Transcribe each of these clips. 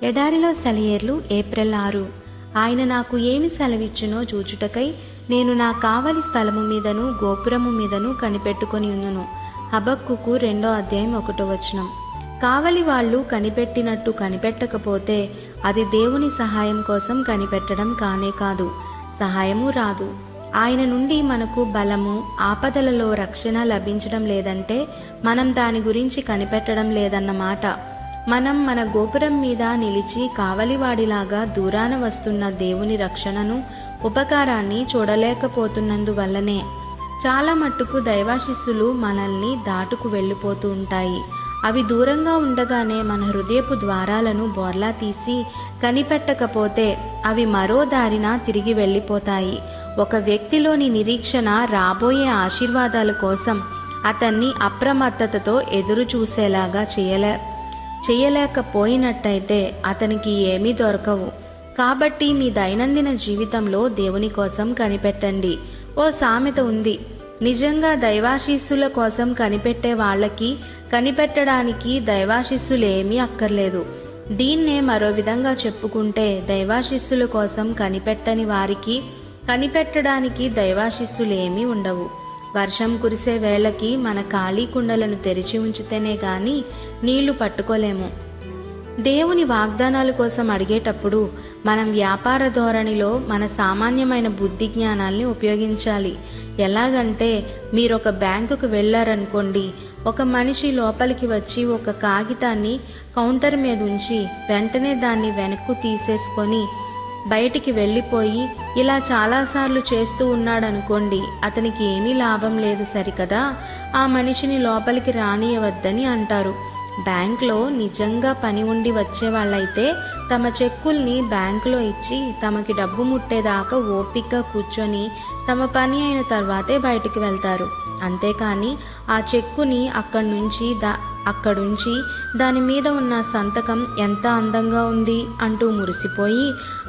ఎడారిలో సెలయేర్లు ఏప్రిల్ 6. ఆయన నాకు ఏమి సెలవిచ్చునో చూచుటకై నేను నా కావలి స్థలము మీదను గోపురము మీదను కనిపెట్టుకొని ఉన్నను. హబక్కూకు 2:1. కావలి వాళ్ళు కనిపెట్టినట్టు కనిపెట్టకపోతే అది దేవుని సహాయం కోసం కనిపెట్టడం కానే కాదు. సహాయము రాదు. ఆయన నుండి మనకు బలము, ఆపదలలో రక్షణ లభించడం లేదంటే మనం దాని గురించి కనిపెట్టడం లేదన్నమాట. మనం మన గోపురం మీద నిలిచి కావలివాడిలాగా దూరాన వస్తున్న దేవుని రక్షణను, ఉపకారాన్ని చూడలేకపోతున్నందువల్లనే చాలా మట్టుకు దైవాశిస్సులు మనల్ని దాటుకు వెళ్ళిపోతూ ఉంటాయి. అవి దూరంగా ఉండగానే మన హృదయపు ద్వారాలను బోర్లా తీసి కనిపెట్టకపోతే అవి మరో దారిన తిరిగి వెళ్ళిపోతాయి. ఒక వ్యక్తిలోని నిరీక్షణ రాబోయే ఆశీర్వాదాల కోసం అతన్ని అప్రమత్తతతో ఎదురు చూసేలాగా చేయలేకపోయినట్టయితే అతనికి ఏమీ దొరకవు. కాబట్టి మీ దైనందిన జీవితంలో దేవుని కోసం కనిపెట్టండి. ఓ సామెత ఉంది, నిజంగా దైవాశీస్సుల కోసం కనిపెట్టే వాళ్ళకి కనిపెట్టడానికి దైవాశీస్సులేమీ అక్కర్లేదు. దీన్నే మరో విధంగా చెప్పుకుంటే దైవాశీస్సుల కోసం కనిపెట్టని వారికి కనిపెట్టడానికి దైవాశీస్సులేమీ ఉండవు. వర్షం కురిసే వేళకి మన ఖాళీ కుండలను తెరిచి ఉంచితేనే గాని నీళ్లు పట్టుకోలేము. దేవుని వాగ్దానాల కోసం అడిగేటప్పుడు మనం వ్యాపార ధోరణిలో మన సామాన్యమైన బుద్ధి జ్ఞానాల్ని ఉపయోగించాలి. ఎలాగంటే మీరొక బ్యాంకుకు వెళ్ళారనుకోండి, ఒక మనిషి లోపలికి వచ్చి ఒక కాగితాన్ని కౌంటర్ మీద ఉంచి వెంటనే దాన్ని వెనక్కు తీసేసుకొని బయటికి వెళ్ళిపోయి ఇలా చాలాసార్లు చేస్తూ ఉన్నాడనుకోండి, అతనికి ఏమీ లాభం లేదు సరికదా. ఆ మనిషిని లోపలికి రానియవద్దని అంటారు. బ్యాంక్లో నిజంగా పని ఉండి వచ్చే వాళ్ళైతే తమ చెక్కుల్ని బ్యాంకులో ఇచ్చి తమకి డబ్బు ముట్టేదాకా ఓపికగా కూర్చొని తమ పని అయిన తర్వాతే బయటికి వెళ్తారు. అంతేకాని ఆ చెక్కుని అక్కడుంచి దాని మీద ఉన్న సంతకం ఎంత అందంగా ఉంది అంటూ మురిసిపోయి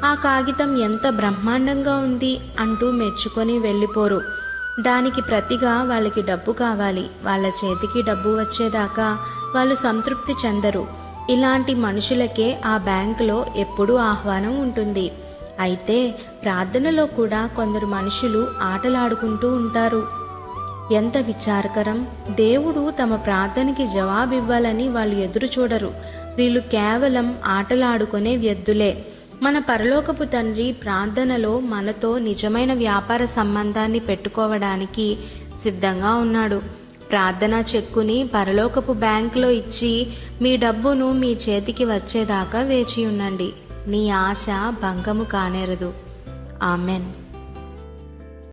ఆ కాగితం ఎంత బ్రహ్మాండంగా ఉంది అంటూ మెచ్చుకొని వెళ్ళిపోరు. దానికి ప్రతిగా వాళ్ళకి డబ్బు కావాలి. వాళ్ళ చేతికి డబ్బు వచ్చేదాకా వాళ్ళు సంతృప్తి చెందరు. ఇలాంటి మనుషులకే ఆ బ్యాంకులో ఎప్పుడూ ఆహ్వానం ఉంటుంది. అయితే ప్రార్థనలో కూడా కొందరు మనుషులు ఆటలాడుకుంటూ ఉంటారు. ఎంత విచారకరం! దేవుడు తమ ప్రార్థనకి జవాబివ్వాలని వాళ్ళు ఎదురు చూడరు. వీళ్ళు కేవలం ఆటలాడుకునే వ్యర్థులే. మన పరలోకపు తండ్రి ప్రార్థనలో మనతో నిజమైన వ్యాపార సంబంధాన్ని పెట్టుకోవడానికి సిద్ధంగా ఉన్నాడు. ప్రార్థనా చెక్కుని పరలోకపు బ్యాంకులో ఇచ్చి మీ డబ్బును మీ చేతికి వచ్చేదాకా వేచి ఉండండి. నీ ఆశ భంగము కానేరదు. ఆమెన్.